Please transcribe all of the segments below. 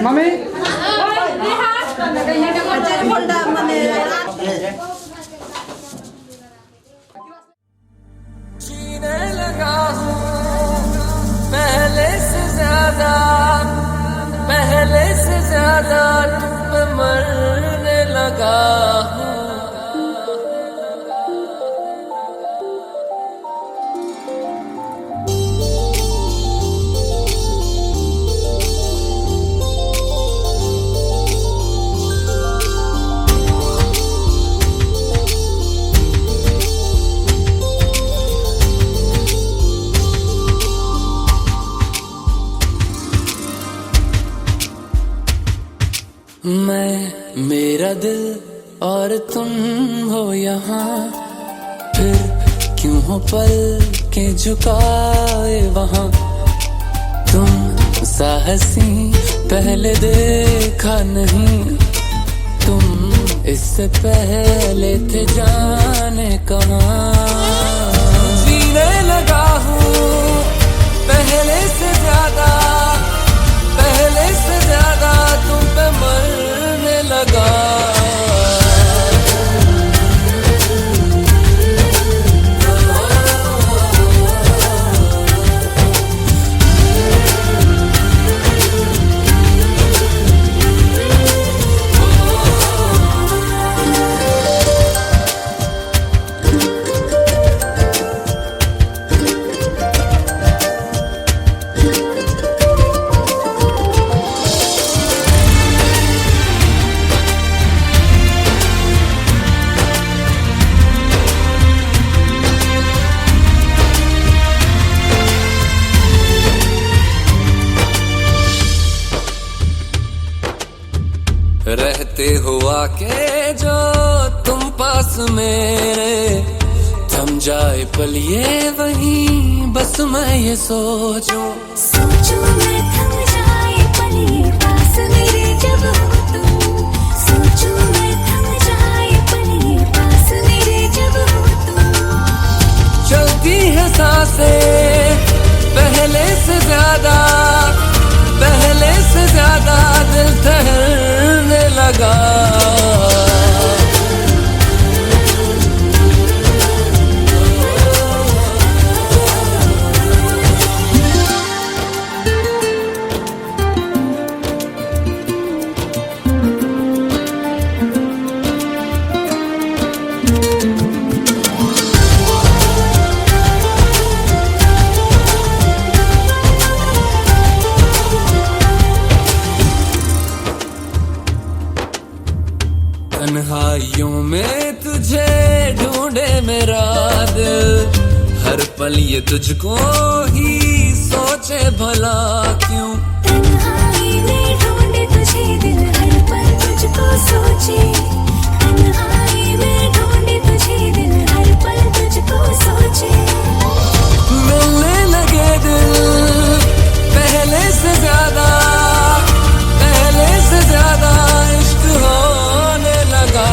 Mummy जीने लगा हूँ पहले से ज्यादा तुम पे मरने लगा हूँ। मैं मेरा दिल और तुम हो यहाँ, फिर क्यों हो पल के झुकाए वहाँ। तुम साहसी पहले देखा नहीं, तुम इससे पहले थे जाने कहाँ। जीने लगा हूँ पहले से ज्यादा तुम पे मरने लगा। रहते हुआ के जो तुम पास मेरे, थम जाए पल ये वहीं बस मैं ये सोचूं मैं थम जाए पल ये पास मेरे जब हो तुम। सोचूं मैं थम जाए पल ये पास मेरे जब हो तुम। चलती है सांसें पहले से ज्यादा दिल ठहरने लगा। तन्हाइयों में तुझे ढूंढे मेरा दिल, हर पल ये तुझको ही सोचे भला क्यों। तन्हाई में ढूंढे तुझे दिल, हर पल तुझको सोचे। तन्हाई में ढूंढे तुझे दिल, हर पल तुझको सोचे। मिलने लगे दिल पहले से ज्यादा इश्क होने लगा।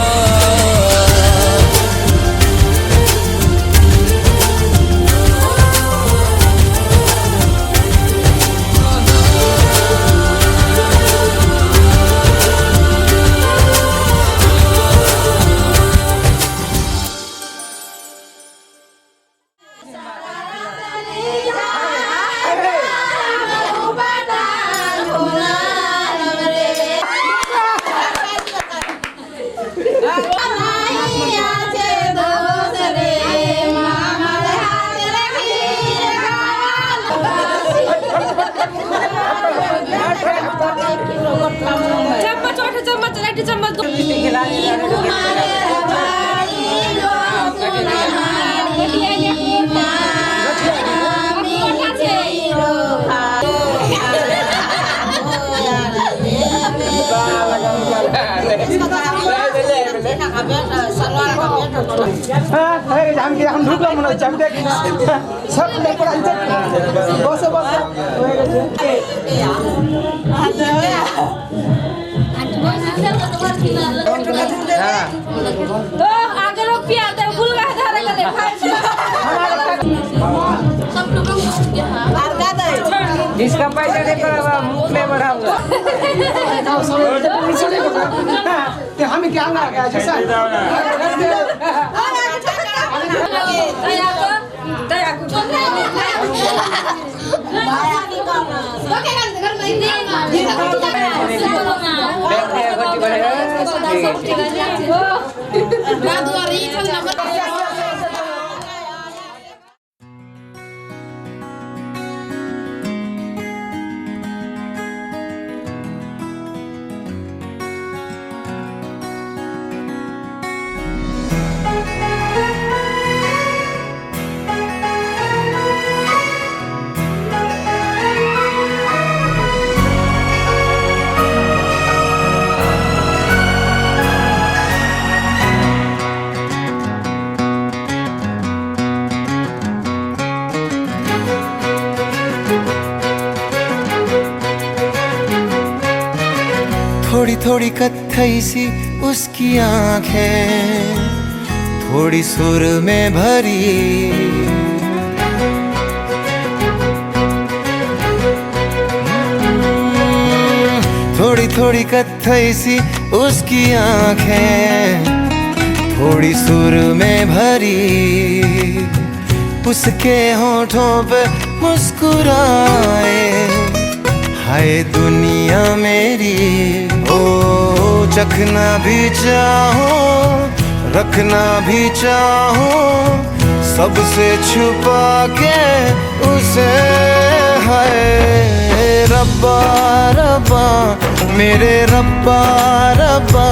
হ্যাঁ হয়ে গেছে আমি কি এখন ঢুকলাম মনে হচ্ছে আমি দেখি না সব দেখো বসে বসে হয়ে গেছে হ্যাঁ तो आगे लोग प्यार दे भूल गए धारे का देखा सब लोग इसका पैसा नहीं पड़ा मुख में बढ़ाऊंगा हम क्या ना गया जैसा दया को थोड़ी थोड़ी कत्थई सी उसकी आंखें, थोड़ी सुर में भरी, थोड़ी थोड़ी कत्थई सी उसकी आंखें, थोड़ी सुर में भरी, उसके होठों पे मुस्कुराए, हाय दुनिया मेरी। ओ चखना भी चाहो, रखना भी चाहो, सबसे छुपा के उसे, हाय रब्बा रब्बा मेरे रब्बा रब्बा,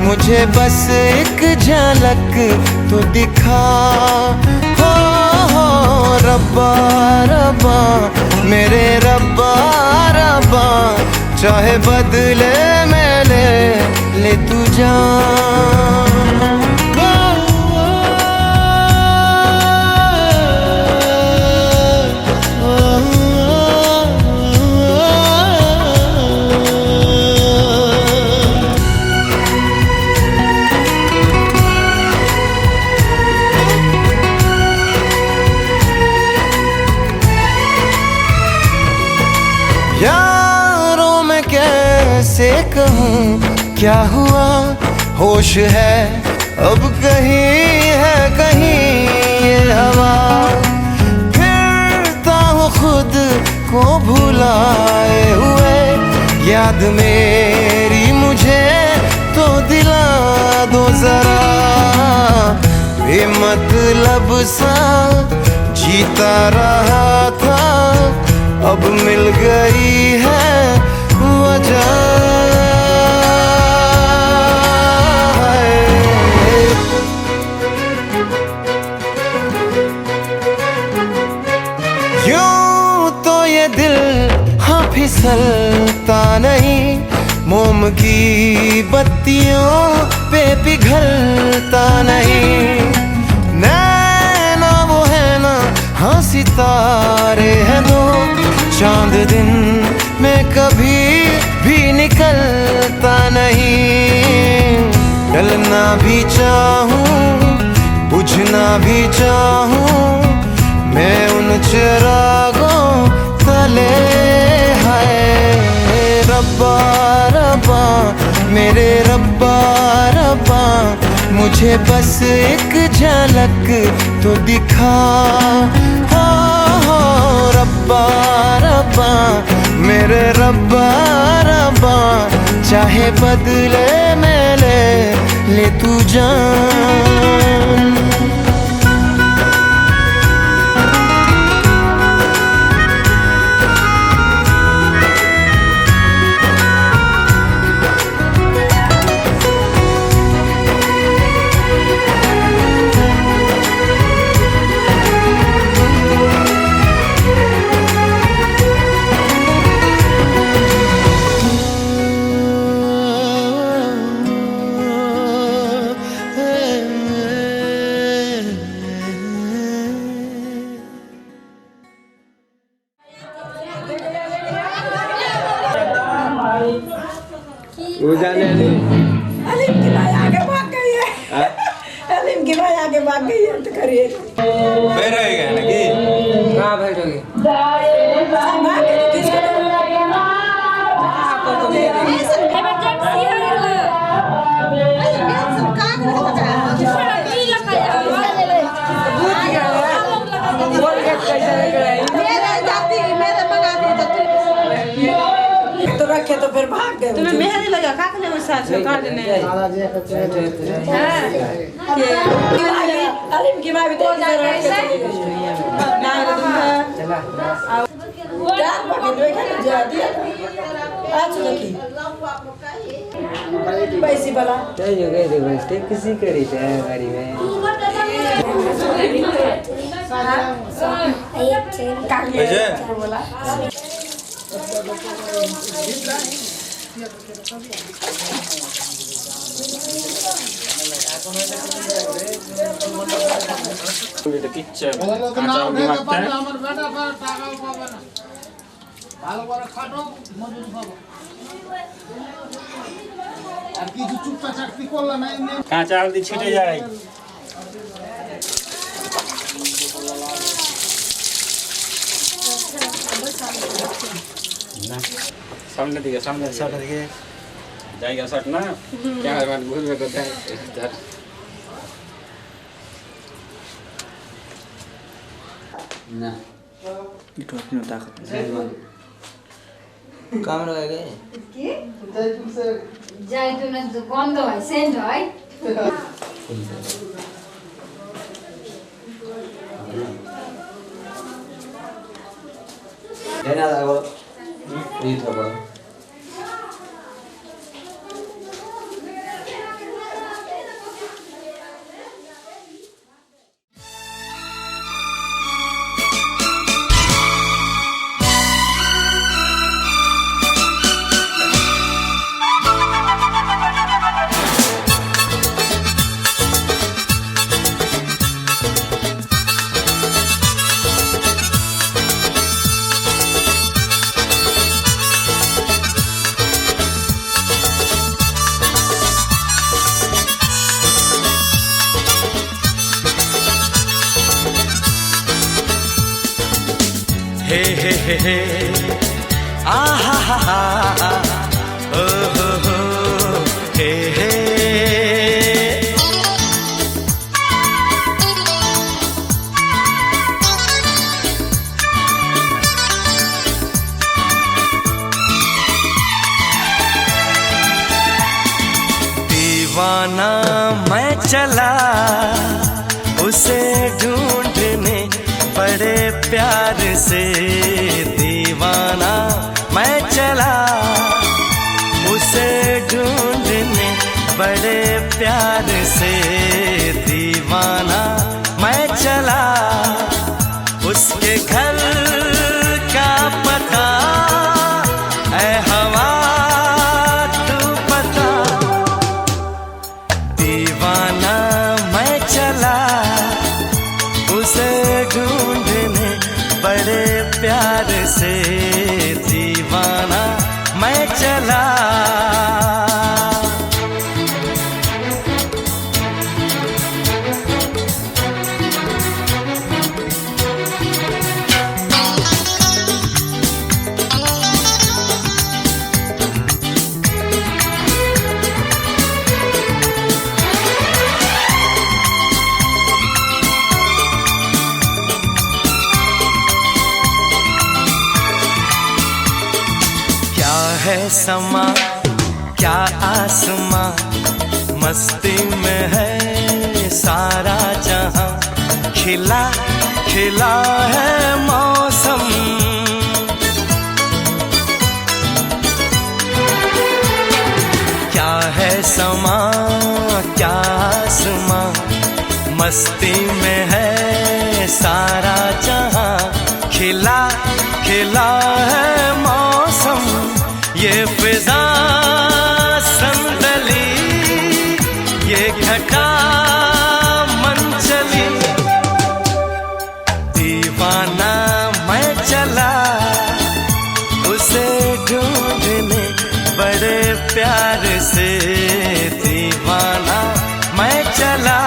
मुझे बस एक झलक तो दिखा। हो रब्बा रब्बा मेरे रब्बा रब्बा, चाहे बदले में ले तू जान। यारों मैं कैसे कहूँ क्या हुआ, होश है अब कहीं है कहीं ये हवा, फिरता हूँ खुद को भुलाए हुए, याद मेरी मुझे तो दिला दो जरा। बेमतलब सा जीता रहा था, अब मिल गई है वजह। यूं तो ये दिल हाँ फिसलता नहीं, मोम की बत्तियों पे पिघलता नहीं। नैना वो है ना हाँ सितारे हैं दो, चांद दिन में कभी भी निकलता नहीं। डलना भी चाहूँ बुझना भी चाहूँ, मैं उन चिरागों तले, हाय रब्बा रब्बा मेरे रब्बा रब्बा, मुझे बस एक झलक तो दिखा। हो रब्बा रब्बा मेरे रब्बा रब्बा, चाहे बदले में ले तू जान। वो जाने अलीम की भाई आगे भाग गई है। अलीम की भाई आगे भाग गई है तो करिए बैठ रहेगा ना कि कहाँ बैठोगे? तो रखे तो फिर भाग गए। तुम्हें मेहंदी लगा का के लिए साथ में काट देने अलीम की माँ भी तो जा रही है ना चला डाल पकड़ दो क्या जा दिया आज लकी पैसे वाला चाहिए गए थे बस किसी करी थे गाड़ी में কাঁচা হলদি ছিটে যায় সামনে দিকে জায়গা শট না ক্যামেরাম্যান বুঝবে কোথায় না একটু আপনি তাকান কামরা হয়ে গেছে কি জাইতুনের গন্ধ হয় সেন্ট হয় দেনা দাও এই তো বাবা हे आ हा हा हा ओ हो हे हे दीवाना मैं चला उसे ढूंढने बड़े प्यार से दीवाना मैं चला उसे ढूंढने बड़े प्यार से दीवाना मैं चला उसके घर का पता ऐ हवा तू पता दीवाना मैं चला उसे ढूंढने बड़े प्यार से दीवाना मैं चला है समा क्या आसमां मस्ती में है सारा जहां खिला खिला है मौसम क्या है समा क्या आसमां मस्ती में है सारा जहां खिला खिला है मौसम ये फिजा संदली ये घटा मन चली दीवाना मैं चला उसे ढूंढने बड़े प्यार से दीवाना मैं चला।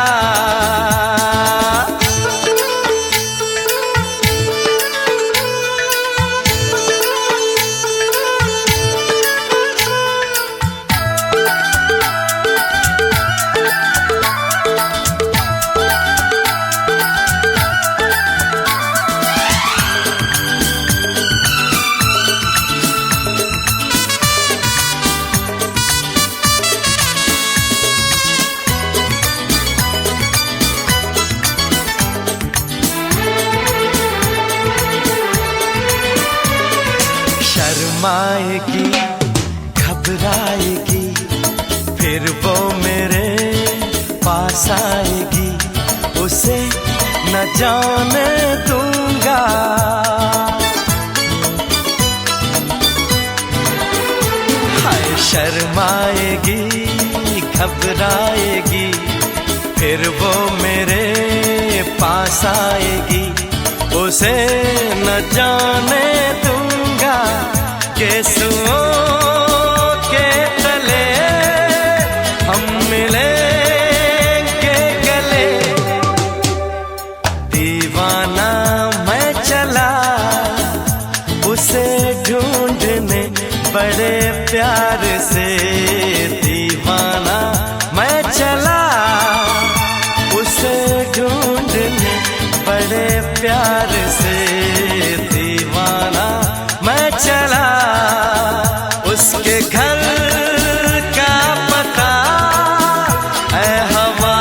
शर्माएगी, घबराएगी, फिर वो मेरे पास आएगी, उसे न जाने दूंगा। हाय शर्माएगी, घबराएगी, फिर वो मेरे पास आएगी, उसे न जाने दूंगा। केसुओं के तले हम मिलेंगे गले, दीवाना मैं चला उसे ढूंढने बड़े प्यार से। दीवाना मैं चला उसे ढूंढने बड़े प्यार से। दीवाना मैं चला उसके घर का पता है हवा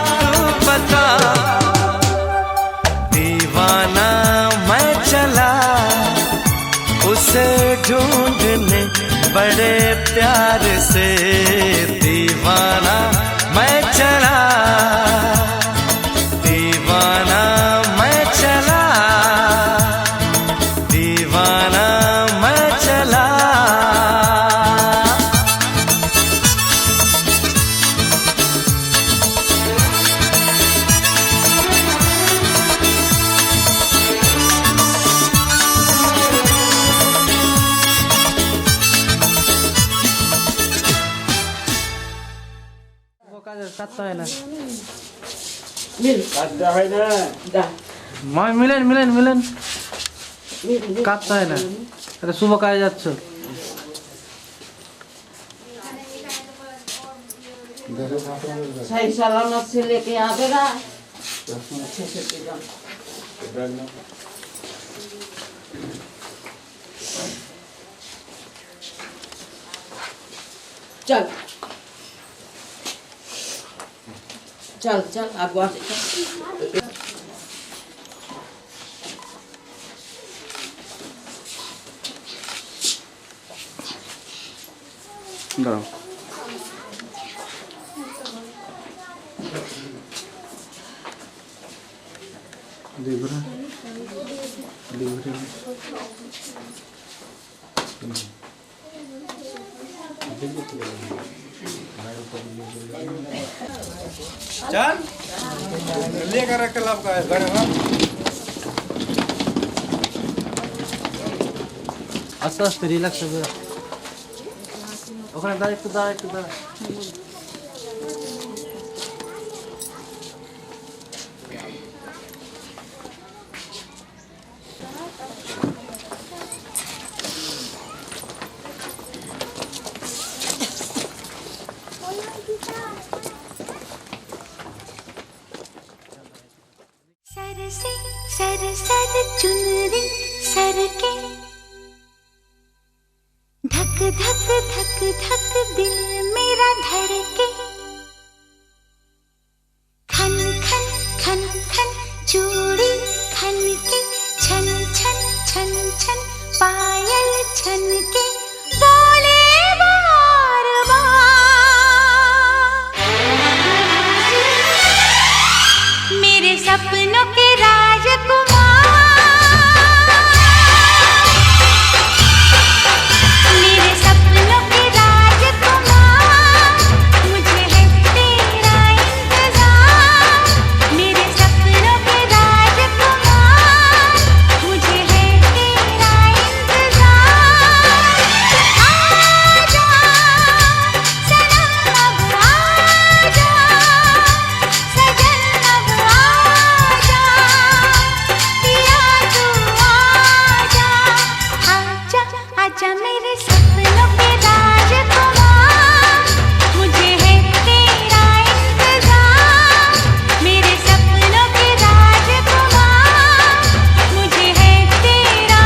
तू बता। दीवाना मैं चला उसे ढूंढने बड़े प्यार से। दीवाना मैं चला, दीवाना मैं चला, दीवाना मैं चला। কাটতে হয় না, কাটতে হয় না। মিলেন মিলেন মিলেন, কাটতে হয় না। এটা শুভ কাজে যাচ্ছ। सही सलामत से लेके आवेगा। चल चल चल आगुआ से चल। দাঁড়াও, দেখুন चल लेकर क्लब का घर আস্তে আস্তে রিল্যাক্স হবে। ওখানে দাঁড়া, একটু দাঁড়া, একটু দাঁড়া। सर से सर सर चुनरी सर के, धक धक धक धक दिल मेरा धड़के, खन खन खन खन चूड़ी खन के, छन छन छन छन पायल छन के, बोले बार बार मेरे सपनों के राजकुमार, मेरे सपनों के राजकुमार, मुझे आजा मेरे सपनों के राजकुमार, मुझे है तेरा इंतजार। मेरे सपनों के राजकुमार, मुझे है तेरा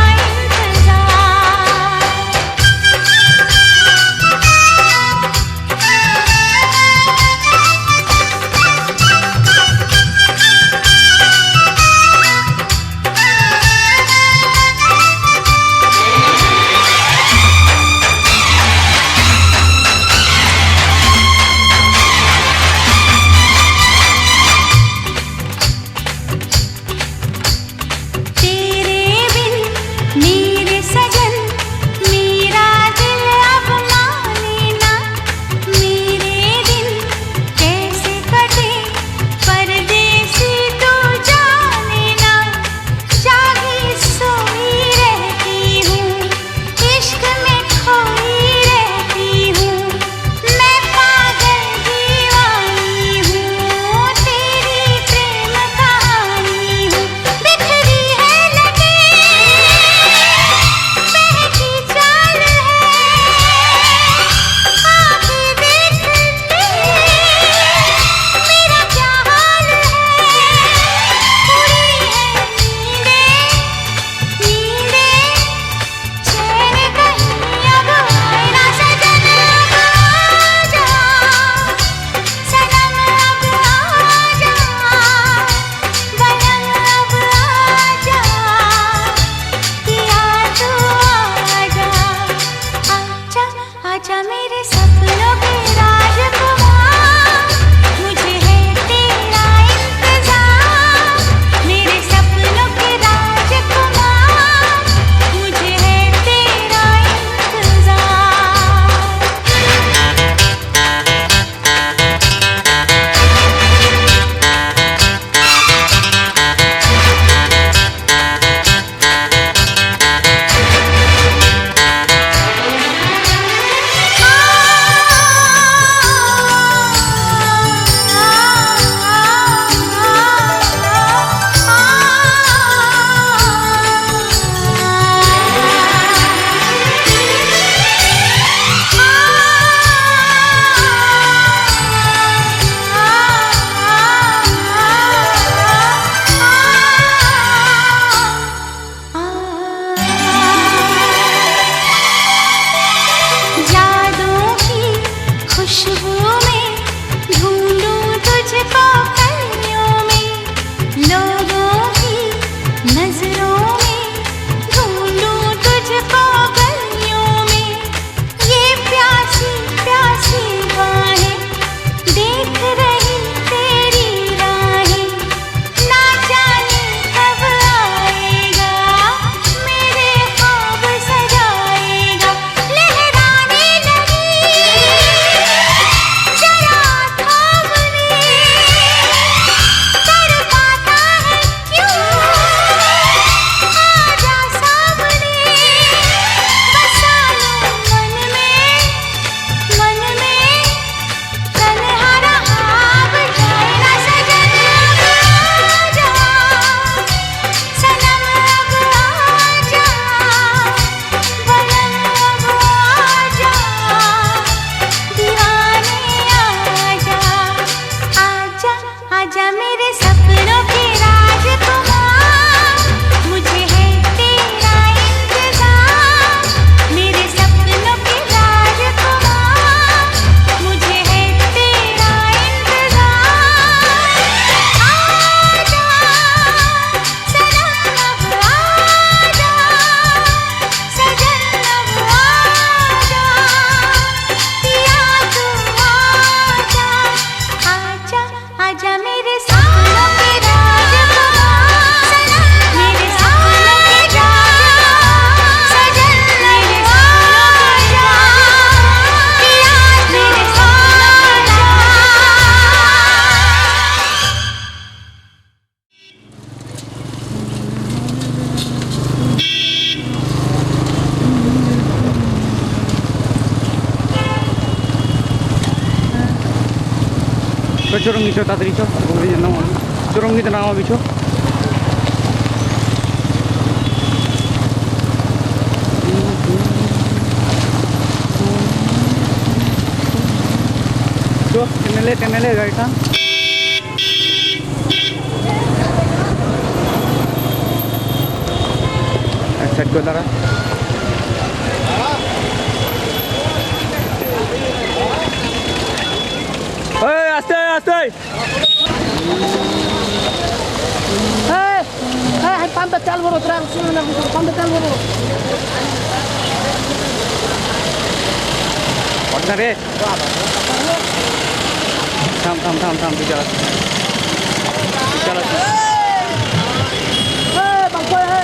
Curang iso tatri iso, boleh jenang orang. Curang kita nama bicho. Kenele gaड़ी का सेट को दरा ओए आस्ते आस्ते पंप चल बरो ट्रक सुनो ना पंप चल बरो पड़ता रे थाम बिचारा बंको है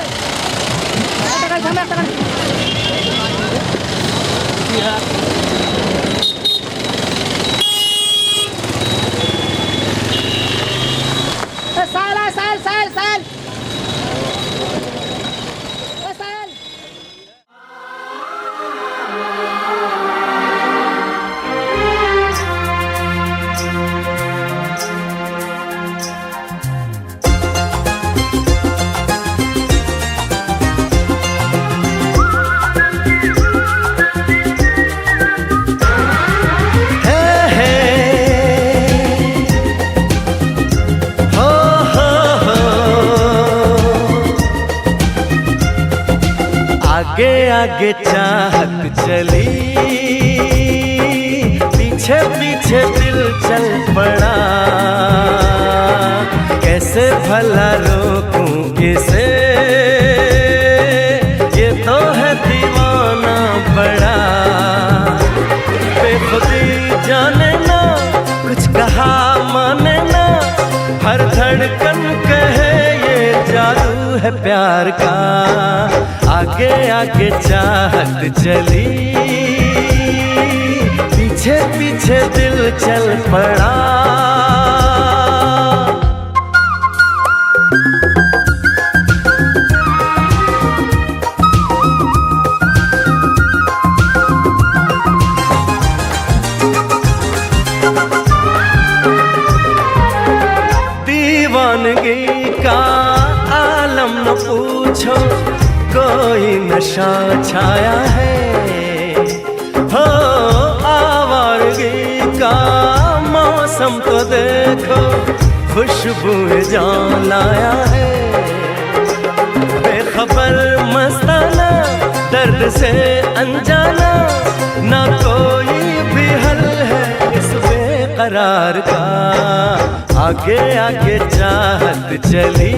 टका समय टका साल आगे आगे चाहत चली पीछे पीछे दिल चल पड़ा कैसे भला रोकूं इसे ये तो है दीवाना बड़ा बेखुदी जाने ना कुछ कहा माने ना हर धड़कन कहे ये जादू है प्यार का आगे आगे चाहत चली पीछे पीछे दिल चल पड़ा दीवानगी का आलम न पूछो कोई नशा छाया है हो आवारगी का मौसम तो देखो खुशबू जान लाया है बेखबर मस्ताना दर्द से अनजाना ना कोई भी हल है इस बेकरार का आगे आगे चाहत चली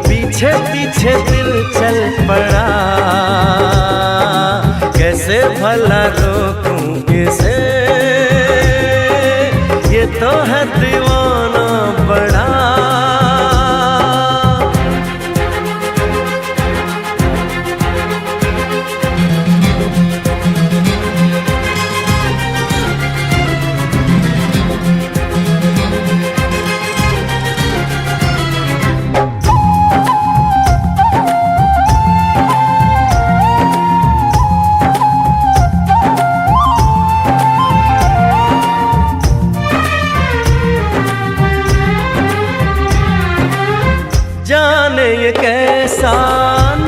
पीछे पीछे दिल चल पड़ा कैसे भला रोकूं इसे ये तो है दीवाना बड़ा जाने ये कैसा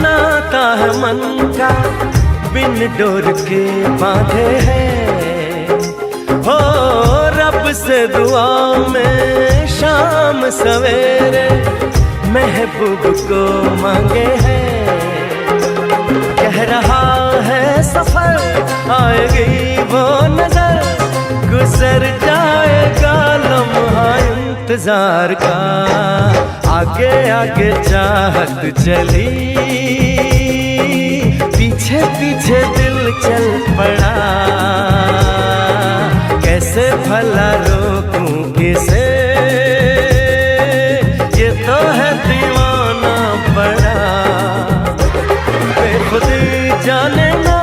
नाता है मन का बिन डोर के बांधे हैं हो रब से दुआ में शाम सवेरे महबूब को मांगे हैं कह रहा है सफर आएगी वो नजर गुजर जाएगा लम्हा इंतजार का आगे आगे चाहत चली पीछे पीछे दिल चल पड़ा कैसे भला रोकूं इसे ये तो है दीवाना बड़ा बेखुदी जाने ना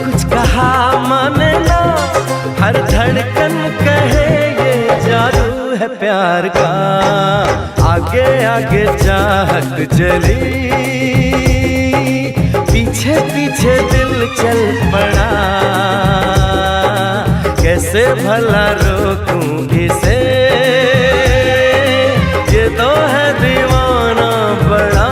कुछ कहा माने ना हर धड़कन कहे ये जादू है प्यार का आगे आगे चाहत चली पीछे पीछे दिल चल पड़ा कैसे भला रोकूं इसे ये तो है दीवाना बड़ा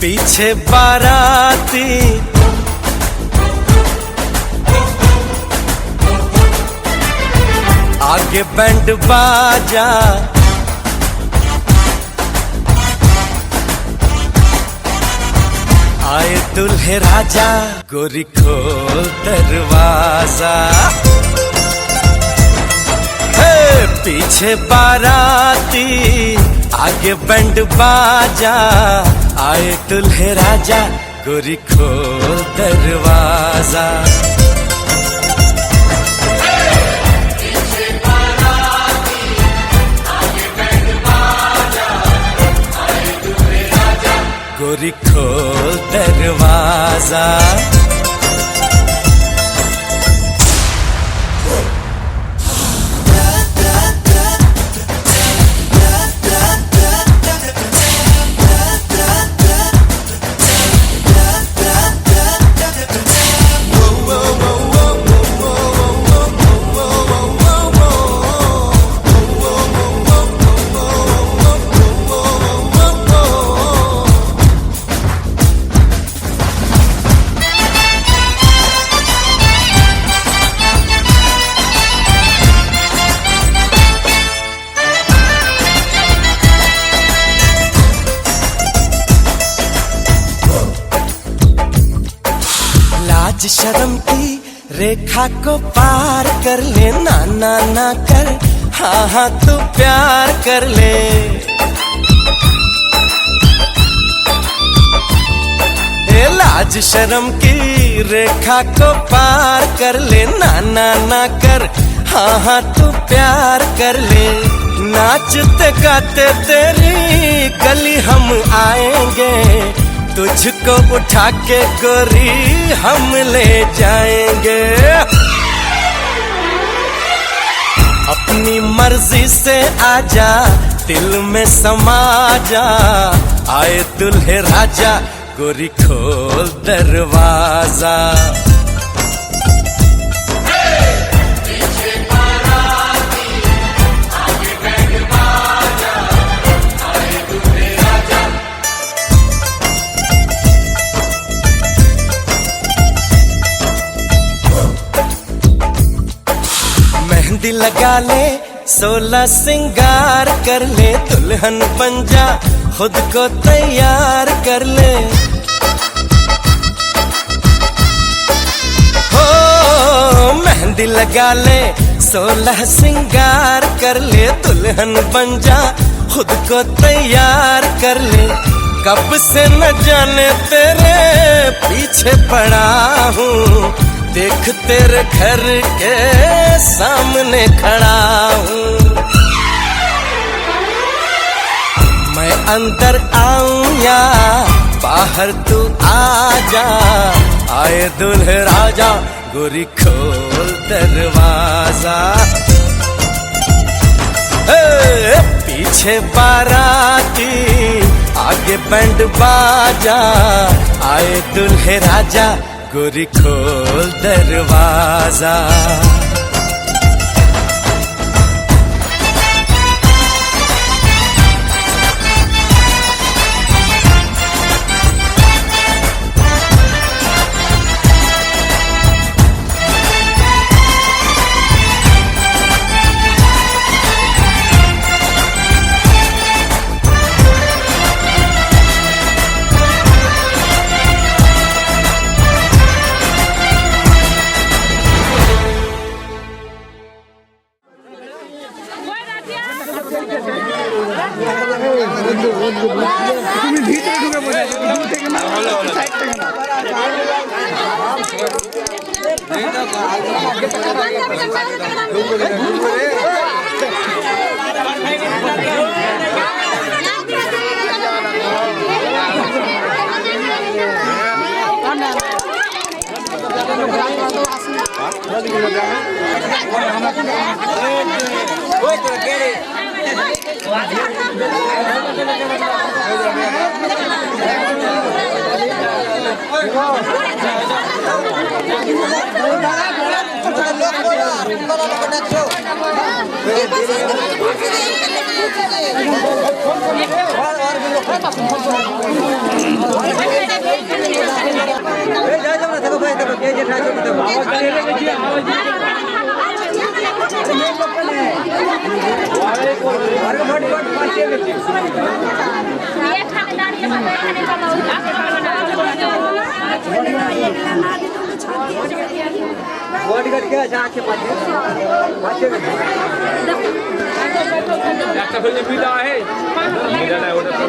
पीछे बाराती आगे बैंड बाजा, आए दुल्हे राजा, गोरी खोल दरवाजा। पीछे बाराती आगे बैंड बाजा, आए दुल्हे राजा, गोरी खोल दरवाजा। गोरी खोल दरवाजा। लाज शर्म की रेखा को पार कर ले, ना ना ना कर, हाँ हाँ तू प्यार कर ले। लाज शर्म की रेखा को पार कर ले, ना ना ना कर, हाँ हाँ तू प्यार कर ले। नाचते गाते तेरी गली हम आएंगे, तुझको उठा के गोरी हम ले जाएंगे। अपनी मर्जी से आजा, दिल में समा जा, आए दुल्हे राजा, गोरी खोल दरवाजा। मेहंदी लगा ले, 16 सिंगार कर ले, दुल्हन बन जा, खुद को तैयार कर ले। हो मेहंदी लगा ले, 16 सिंगार कर ले, दुल्हन बन जा, खुद को तैयार कर ले। कब से न जाने तेरे पीछे पड़ा हूँ, देख तेरे घर के सामने खड़ा हूँ। मैं अंदर आऊं या बाहर तू आ जा, आए दुल्हे राजा, गोरी खोल दरवाजा। पीछे बाराती आगे बैंड बाजा, आए दुल्हे राजा, गोरी खोल दरवाजा। তুমি ভিতরে ঢুকে পড়ে দূর থেকে না সাইড থেকে না একটা ফেলে দুইটা আছে এটা না ওটা তো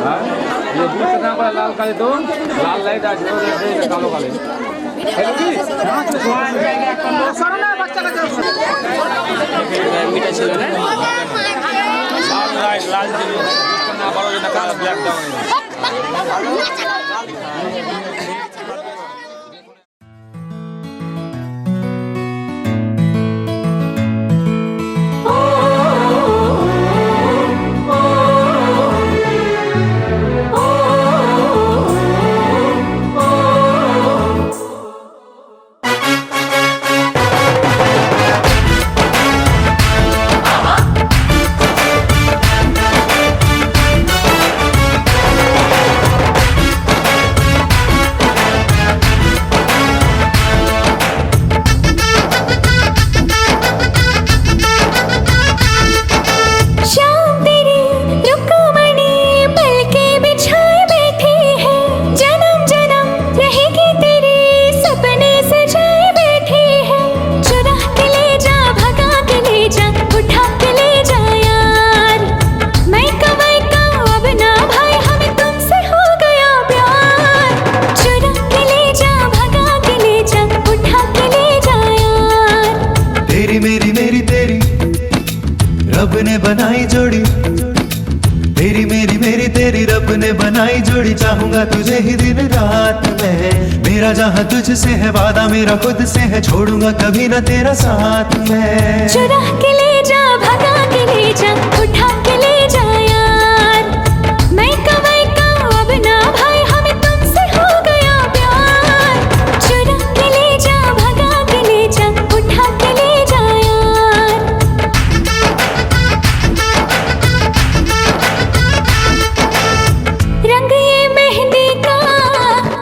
হ্যাঁ ये दूध ना पड़ा लाल काले तो लाल लाइट आ जो कालो काले है কি সরনা বাচ্চাটাকে মিটা ছিল না লাল লাইট লাল ছিল না বড় যেটা কালো ব্ল্যাক দাও रब ने बनाई जोड़ी तेरी मेरी मेरी तेरी रब ने बनाई जोड़ी चाहूंगा तुझे ही दिन रात में मेरा जहाँ तुझसे है वादा मेरा खुद से है छोड़ूंगा कभी ना तेरा साथ में चुरा के ले जा भगा के ले जा उठा के ले जा यार मैं कमाई का अब ना भाई हमें तुमसे हो गया प्यार चुरा के ले जा भगा के ले जा उठा के ले जा यार रंग ये मेहंदी का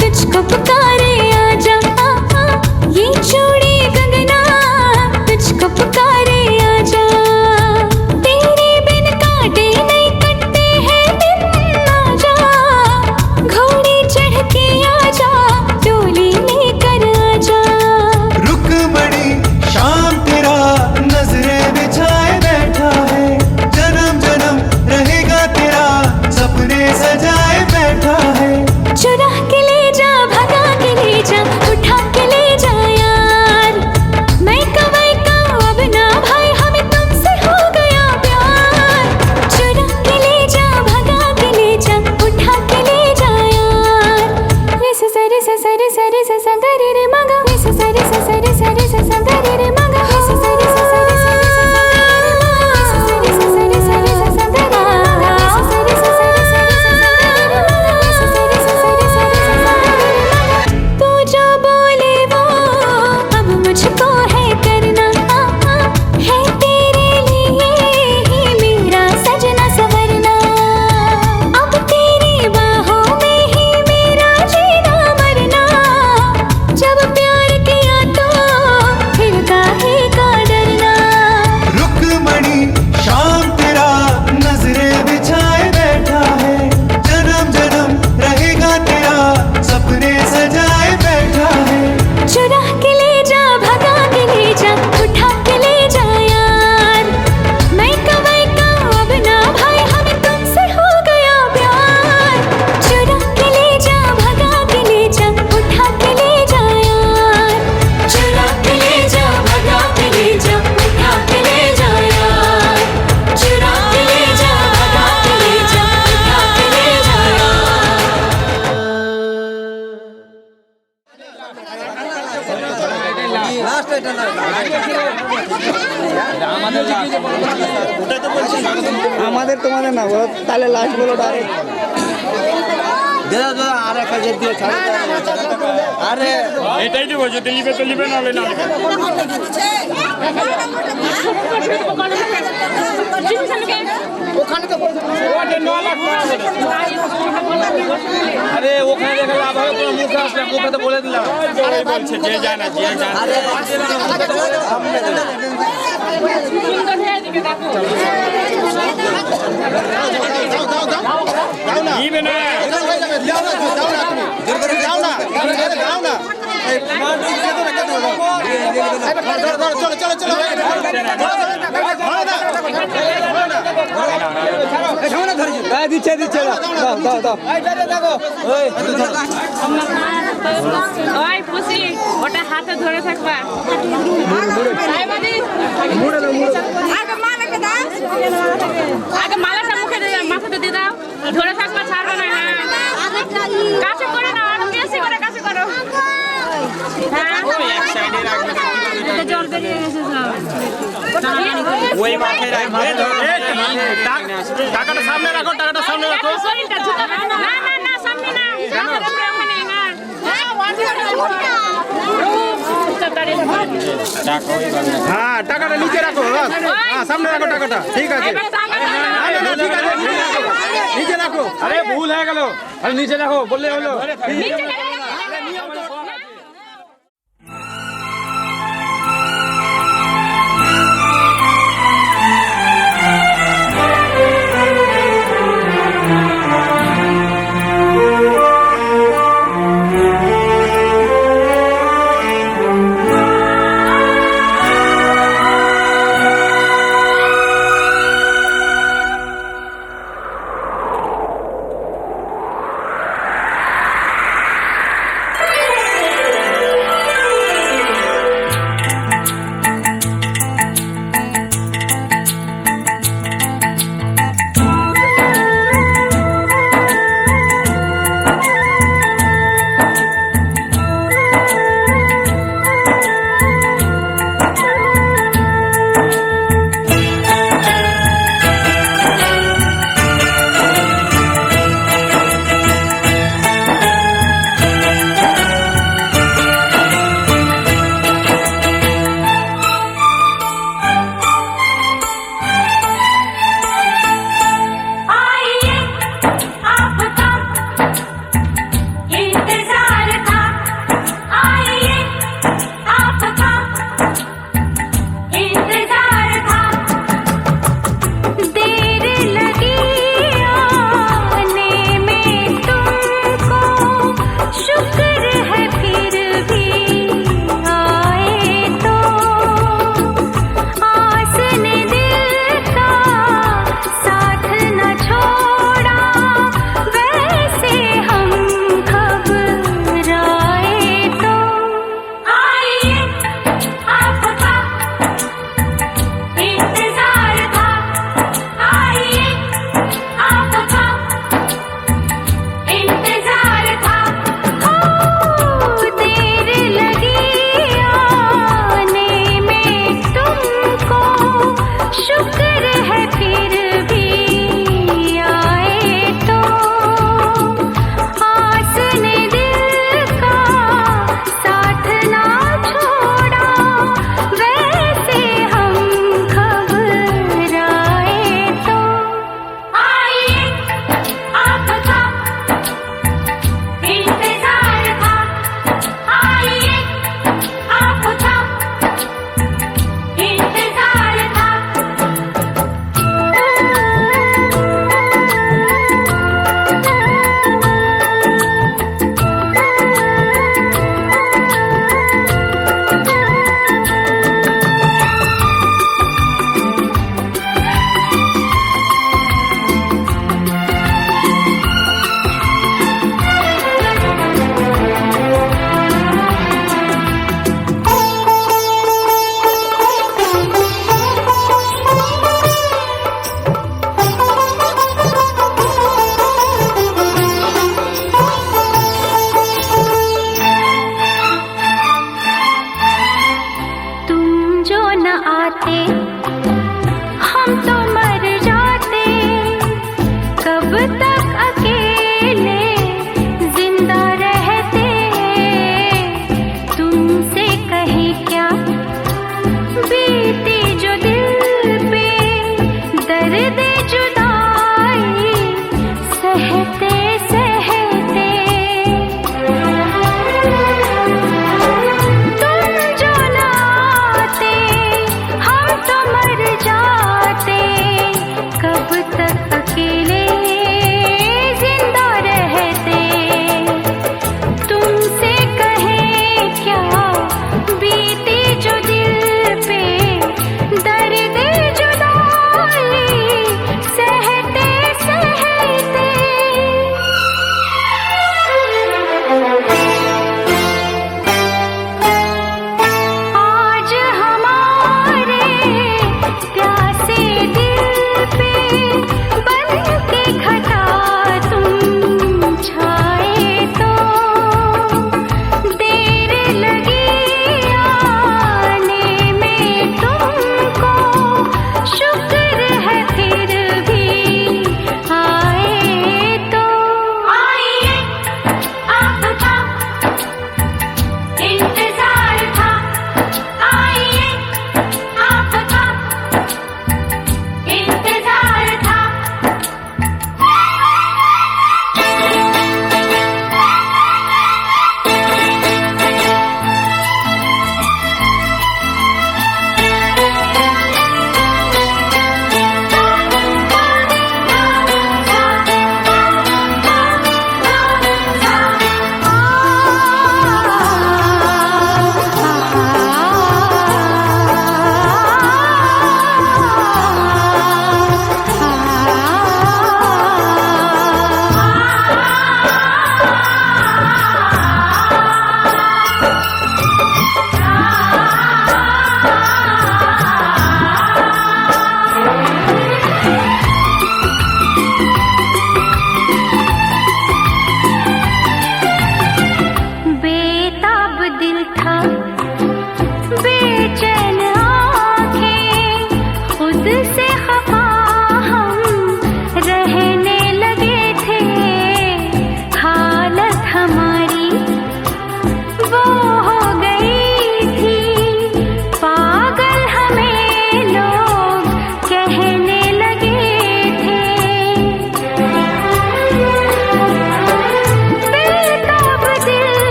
तुझको पुकारे आजा ये चूड़ी कंगना तुझको पुकारे आजा तेरे बिन काटे नहीं कटते हैं दिन आजा घोड़ी चढ़ के आजा डोली लेकर आजा रुकमणी शाम तेरा नजरे बिछाए बैठा है जन्म जन्म रहेगा तेरा सपने सजाए बैठा है चुरा के ले जा भगा के ले जा उठा के ले जा यार मैं कमाई का अब ना भाई हमें तुमसे हो गया प्यार चुरा के ले जा भगा के ले जा उठा के ले जा यार रे स रे स रे स रे स रे रे मगा रे स रे स रे स रे स रे रे मगा रे स रे स रे स रे स तू जो बोले वो अब मुझको है करना है तेरे लिए ही मेरा सजना संवरना अब तेरी बाहों में ही मेरा जीना मरना जब प्यार किया तो फिर काहे का डरना रुकमणी शाम तेरा नजरे बिछाए बैठा है जन्म जन्म रहेगा तेरा सपने सजाए बैठा है चुरा के ले जा भगा के ले जा उठा के ले जा यार मैं कमाई का अब ना भाई हमें तुमसे हो गया प्यार चुरा के ले जा भगा के ले जा उठा के ले जा यार चुरा के ले जा भगा के ले जा उठा के ले जा यार चुरा के ले जा भगा के ले जा उठा के ले जा আমাদের তোমাদের না বলো তাহলে লাস্ট বলো ডাইরেক্ট আর একটা দিয়ে ছাড়ো আরে এটাই দিব যদি নিবে তো নিবে না হলে না ওখানে তো ওটা 9 লাখ টাকা আরে ওখানে দেখে লাভ হবে কোনো মুখে আসলে মুখে তো বলে দিলাম বলছে যে যায় না যে যায় নিবে না দিচ্ছে দিচ্ছে দাও দাও দাও ওই পুষি ওটা হাতে ধরে থাকবা আগে মালাটা মুখে মাথাতে দিয়ে দাও ধরে থাকবা ছাড়বে না কাছে করে না আরো বেশি করে কাছে করো জল বেরিয়ে গেছে ওই মাথায় রাখবে টাকাটা সামনে রাখো টাকাটা সামনে রাখো শরীরটা ঝুঁকাবে না না না সামনে না মাথার উপরে ওখানে হ্যাঁ টাকাটা নিচে রাখো হ্যাঁ সামনে রাখো টাকাটা ঠিক আছে ঠিক আছে নিচে রাখো আরে ভুল হয়ে গেল আরে নিচে রাখো বললে হলো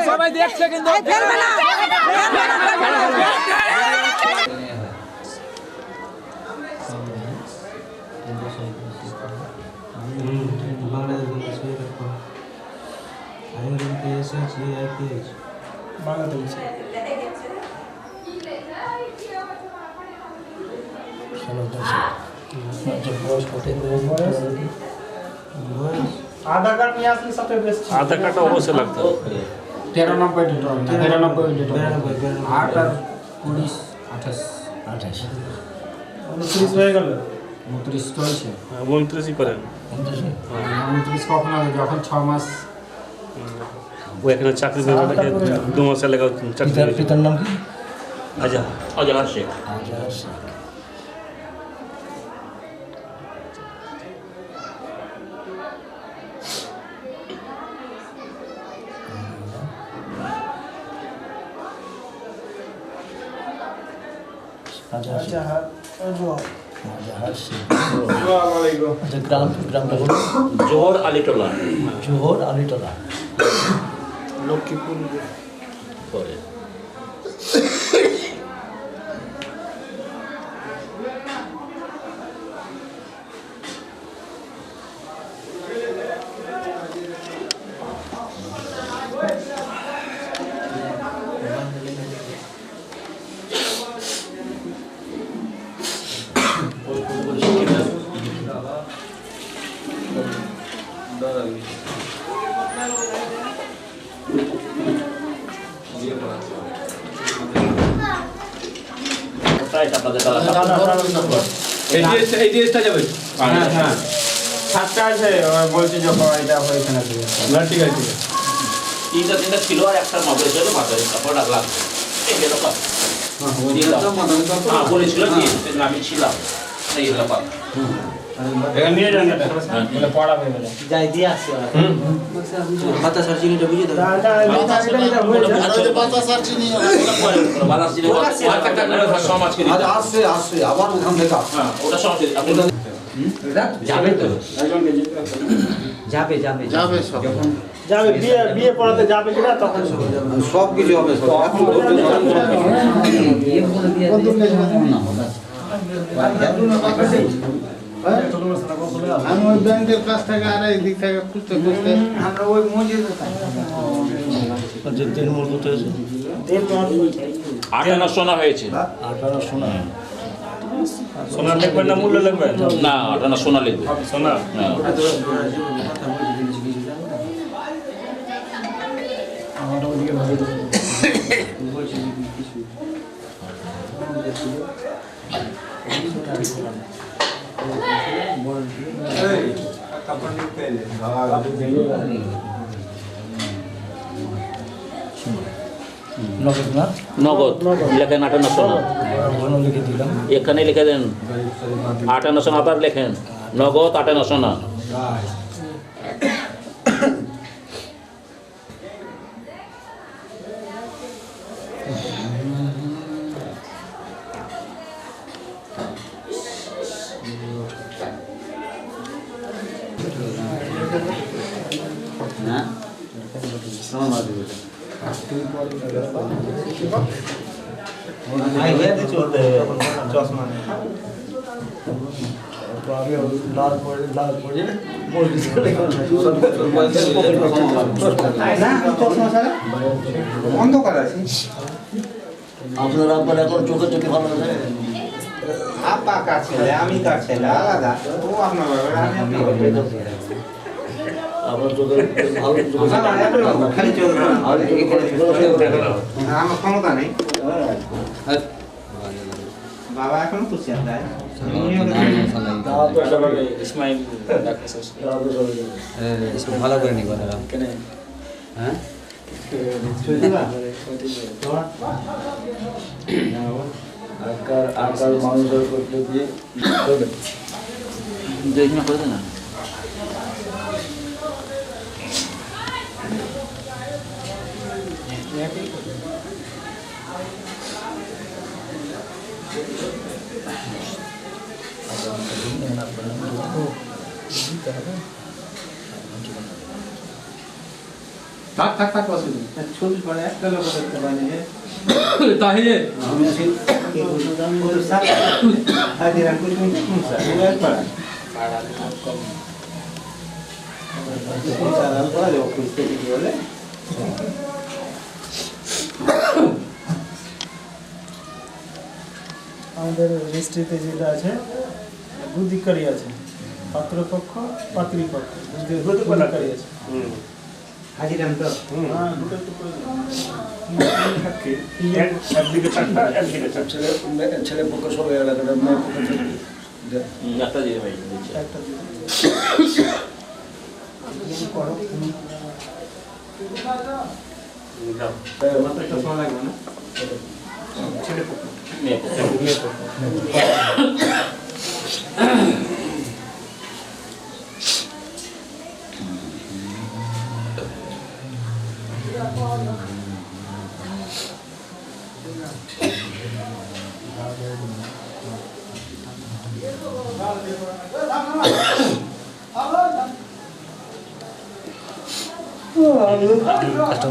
সবাই দেখছে কিন্তু আধার কার্ড নিয়ে আসলে সবচেয়ে বেস্ট। আধার কার্ডটা অবশ্যই লাগতো। 93 লিটার 93 লিটার 8 আর 19 28 29 হয়ে গেল 29 চলছে 29ই করেন। 29 কখন হবে যখন 6 মাস ও এখানে চাকরি করে 2 মাস লাগা চাকরি। পিতার নাম কি? আজহার শেখ। জোহর আলীটোলা লক্ষ্মীপুর পরে আপনাদের এই জিনিসটা যাবে। হ্যাঁ 7টা আছে বলছি যখন এটা হয়েছে না ঠিক আছে। তিনটা ছিল আর একটা মোবাইল ছিল মাথায় তারপর রাখলাম এই গেল পা বলেছিল আমি ছিলাম এই গেল পা এখানে নিয়ে যান এটা বলে পড়াবে বলে যাই দিয়ে আসছে পাতা সার্চিংটা বুঝিয়ে দাও পাতা সার্চিং বালাস দিলে সমাজকে দিতে আসছে আবার ওখান থেকে হ্যাঁ ওটা সমাজকে আপনি যাবে তো যাবে সব যাবে বিয়ে পড়াতে যাবে কিনা তখন সব কিছু হবে সব এখন আমি ওই ব্যাংকের কাছ থেকে আর এই দিক থেকে খুঁজতে আমরা ওই মসজিদ 58 সোনা হয়েছে সোনা লিখবেন না মূল্য লিখবেন? না 58 সোনা লিখবে সোনা নগদ লেখেন 58 সোনা এখানে লিখে দেন 58 সোনা আবার লেখেন নগদ 58 সোনা অন্ধকার আছে আপনারা আবার এখন চোখে চোখে ভালো আছে আপা কাছে আমি কাছে আলাদা ও আপনার আপনার চোখে ভালো খালি চোখ আমার ক্ষমতা নেই বাবা এখন খুশি আছে ভালো করে নিব হ্যাঁ আকার মানুষের করতে দিয়ে করে দেন না থাক থাক থাক অসুবিধা ছবি পড়ে একটা লোক দেখতে পাইনি তাহিরে আমি আছি কি বলছো জানি ওর সাথে হাজিরা কুছ কোন সা ওর পড়া সারা পড়া লোক কুছতে কি বলে আমাদের রেজিস্ট্রিতে যেটা আছে দুদিককারী আছে পাত্রপক্ষ পাত্রীপক্ষ দুদিককারী আছে হাজিরাম তো হ্যাঁ দুটো তো করে থাকে একদিকে চারটা একদিকে চারটা ছেলে পক্ষ সবাই আলাদা মেয়ে পক্ষ একটা দিয়ে ভাই একটা দিকে করো মাত্র একটা সময় লাগবে না ছেলে পক্ষ মেয়ে পক্ষ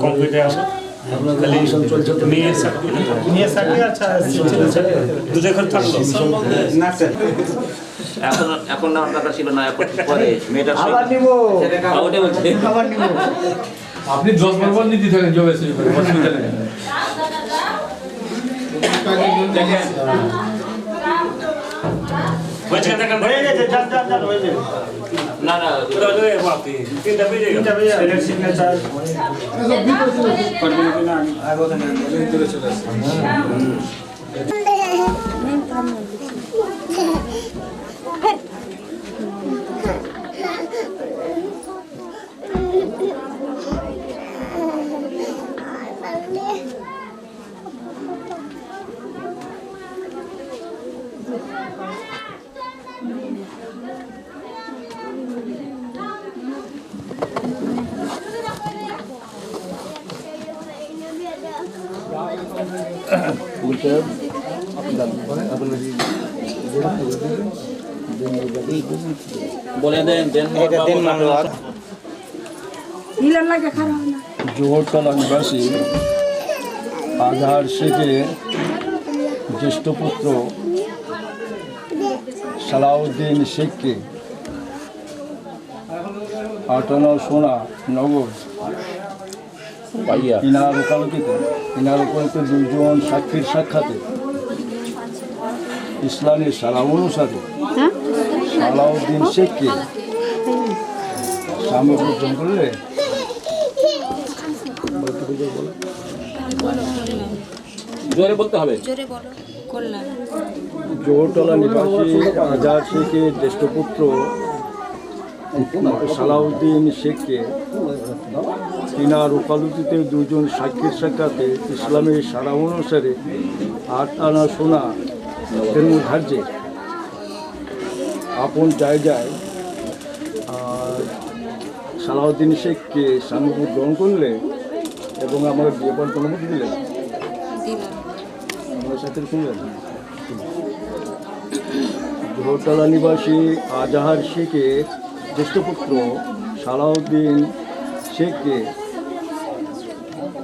কম্পিউটার আছে আপনার খালি চলছে তো নিয়ে সার্টিফিকেট আচ্ছা দুটো করে থাকলো না স্যার এখন না টাকা ছিল না এখন পরে মেয়েটার আবার নিব ওটাই বলছে আবার নিব আপনি 10 বার নিতে থাকেন জবে অসুবিধা নেই বলছে টাকা হয়ে গেছে যান হয়ে যাবে না না ওটা হয়ে বাকি তিনটা বেজে গেল সিগনেচার করবেন কিনা আগো না ভিতরে চলে আসে বলে দেন জোহরতলা নিবাসী আজহার শেখের জ্যেষ্ঠ পুত্র সালাউদ্দিন শেখকে 58 সোনা নগদ ইনার ওকালতিতে দুজন সাক্ষীর সাক্ষাতে ইসলামের সারা অনুসারে সালাউদ্দিন শেখকে সামনে পর্যন্ত করলে জোরে বলতে হবে জোহরতলা নিবাসী আজহার শেখের জ্যেষ্ঠ পুত্র সালাউদ্দিন শেখকে তিনার ওকালতিতে দুজন সাক্ষীর সাক্ষাতে ইসলামের সারা অনুসারে 8 আনা সোনা ধার্যে আপন জায়গায় সালাউদ্দিন শেখকে স্বামীকে গ্রহণ করলে এবং আমার বিয়ে পর অনুমতি দিলেন আমার সাথে শুনলেন জোহরতলা নিবাসী আজহার শেখের জ্যেষ্ঠ পুত্র সালাউদ্দিন শেখকে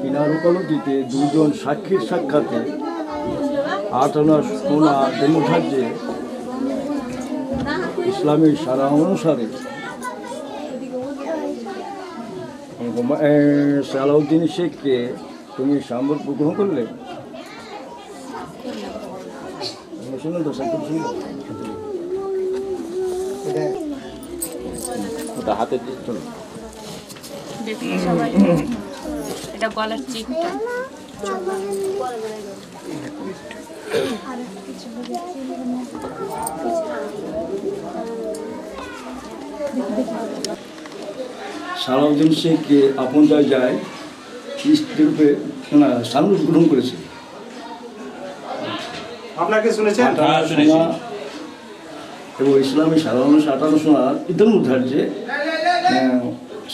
তিনার ওকালতিতে দুজন সাক্ষীর সাক্ষাতে 8 আনা সোনা ধার্যে ইসলামের সারা অনুসারে সালাউদ্দিন শেখকে তুমি সাম্রাজ্য গ্রহণ করলে শুনুন তো ওটা হাতে দিয়ে চলো এটা গলার চিকটা সালাউদ্দিন শেখকে আপন জায়গায় স্ত্রী রূপে সাম্রাজ্য গ্রহণ করেছে আপনাকে শুনেছেন এবং ইসলামী সারা অনুসারে 58 সোনার ধার্যে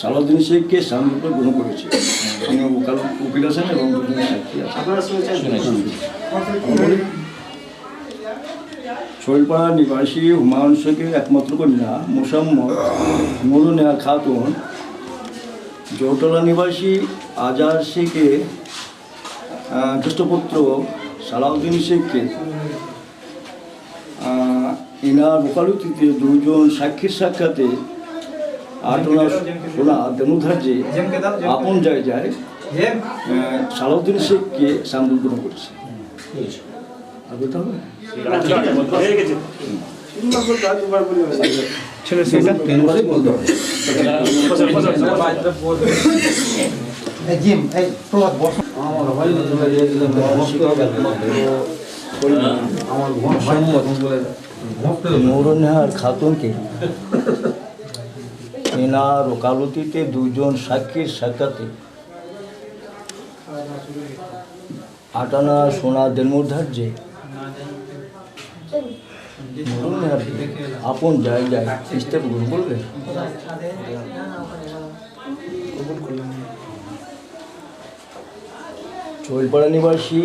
সালাউদ্দিন শেখকে স্বামী রূপে গ্রহণ করেছে উকিল আছেন এবং দুজন সাক্ষী আছে আপনারা শুনেছেন শৈলপাড়া নিবাসী হুমায়ুন শেখের একমাত্র কন্যা মোসাম্মদ নুরুন্নেহা খাতুন জৌটলা নিবাসী আজার শেখের জ্যেষ্ঠপুত্র সালাউদ্দিন শেখকে এনার ওকালতিতে দুজন সাক্ষীর সাক্ষাতে আটনা সোনা দেনুধার্যে আপন জায়গায় সালাউদ্দিন শেখকে সম্বোধন করেছে। আর বলতে হবে নুরুন্নাহার খাতুনকে এনার ওকালতিতে দুজন সাক্ষীর সাক্ষাতে আটানা সোনা দেনমুধার্যে আপন জায়গায় ইস্তেপ গ্রহণ করবে। চৈলপাড়া নিবাসী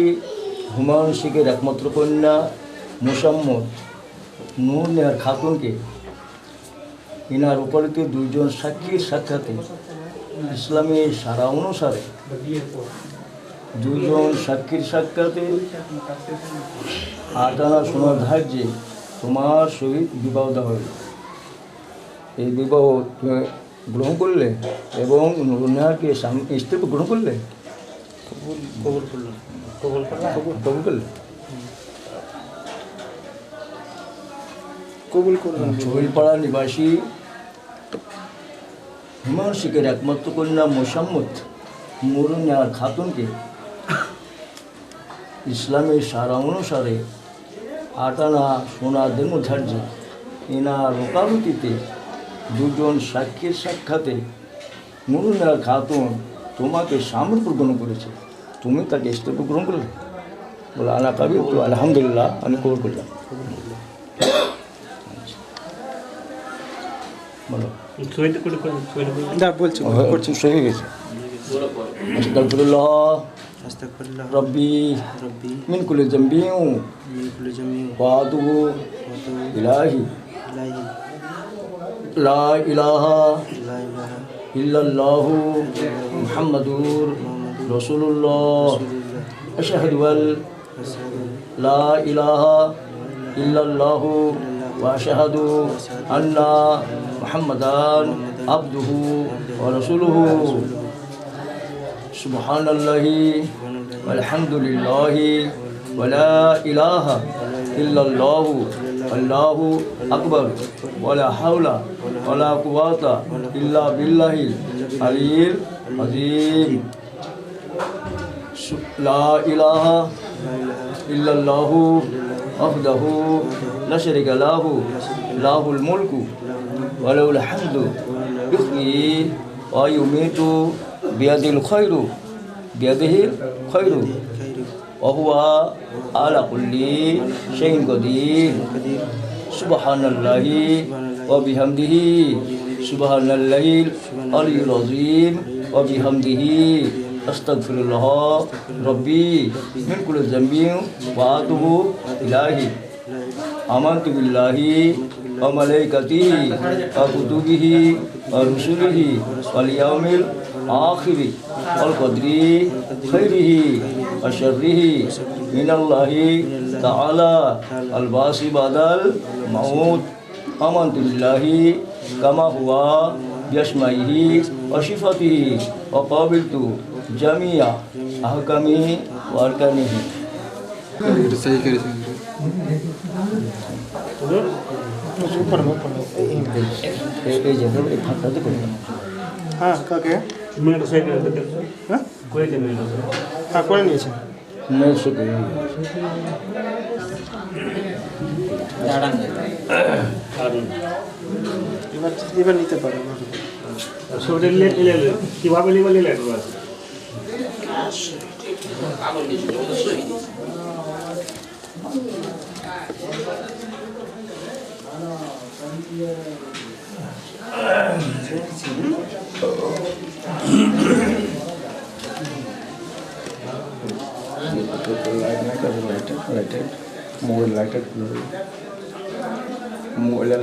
হুমায়ুন শেখের একমাত্র কন্যা মুসাম্মদ নূর নেহার খাতুনকে ইনার ওকালতিতে দুইজন সাক্ষীর সাক্ষাতে ইসলামী সারা অনুসারে দুইজন সাক্ষীর সাক্ষাতে আটানা সোনার ধার্যে তোমার সহিত বিবাহ দেওয়া হইল। এই বিবাহ গ্রহণ করলে এবং নুরুন্নাহারকে স্ত্রী গ্রহণ করলে কবুল করলেন। চৈলপাড়া নিবাসী হুমায়ুন শেখের একমাত্র কন্যা মোসাম্মদ নুরুন্নাহার খাতুনকে ইসলামের সারা অনুসারে আটানা সোনা দেনমুধার্যে এনার ওকালতিতে দুজন সাক্ষীর সাক্ষাতে নুরুন্নাহার খাতুন তোমাকে সামনে গ্রহণ করেছে, তুমি তাকে স্ত্রী গ্রহণ করলে? বলে আনা কাবিল তো আলহামদুলিল্লাহ আমি কবুল করলাম। বলো বলছি সহি গেছে। আস্তাগফিরুল্লাহ রব্বি মিন কুল্লি যামবিন ওয়া আতুবু ইলাহি লা ইলাহা ইল্লাল্লাহু মুহাম্মাদুর রাসূলুল্লাহ আশহাদু আল লা ইলাহা ইল্লাল্লাহু ওয়া আশহাদু আন্না মুহাম্মাদান আবদুহু ওয়া রাসূলুহু সুবহানাল্লাহি আলহামদুলিল্লাহি ওয়া লা ইলাহা ইল্লাল্লাহু আল্লাহু আকবার ওয়া লা হাওলা ওয়া লা কুওয়াতা ইল্লা বিল্লাহিল আলিয়্যিল আযীম। লা ইলাহা ইল্লাল্লাহু ওয়াহদাহু লা শারীকা লাহু লাহুল মুলকু ওয়া লাহুল হামদু ইহয়ী ওয়া ইউমীতু বিয়াদিল খায়রু বিয়াদিহিল খায়রু ওয়া হুয়া আলা কুল্লি শাইইন কাদির। সুবহানাল্লাহি ওয়া বিহামদিহি সুবহানাল্লাহিল আলিয়্যিল আযীম ওয়া বিহামদিহি আস্তাগফিরুল্লাহ রব্বি মিন কুল্লি যামবিন ওয়া আতুবু ইলাইহি আমানতু বিল্লাহি ওয়া মালাইকাতিহি ওয়া কুতুবিহি ওয়া রুসুলিহি ওয়াল ইয়াউমিল আখিরি ওয়াল কদরি খাইরিহি ওয়া শাররিহি মিনাল্লাহি তাআলা আল বাসি বাদাল মাউত আমানতু বিল্লাহি কামা হুয়া বিআসমাইহি ওয়া সিফাতিহি ওয়া কাবিলতু জামিয়া আহকামি ওয়া আরকানিহি। হ্যাঁ কাকে হ্যাঁ করে নিয়েছে। এবার নিতে পারে কিভাবে নিলে মোবাইল লাইটার মোবাইল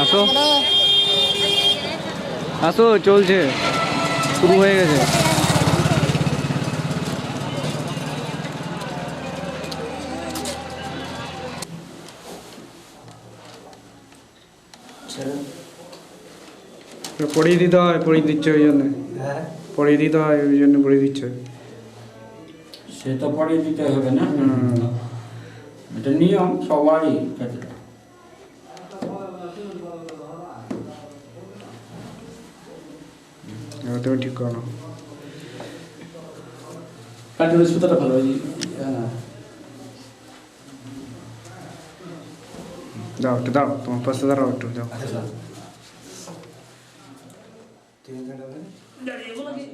আসো আসো চলছে শুরু হয়ে গেছে পড়িয়ে দিতে হয় পড়িয়ে দিচ্ছে ওই জন্য পড়িয়ে দিতে হয় ওই জন্য পড়িয়ে দিচ্ছে সে তো পড়িয়ে দিতে হবে না এটা নিয়ম সবারই ক্ষেত্রে তুমি ঠিক করো না কাটিয়ে সুতাটা ভালো দাও একটু দাও তোমার পাশে দাঁড়াও একটু দাও দাঁড়িয়ে বলো কি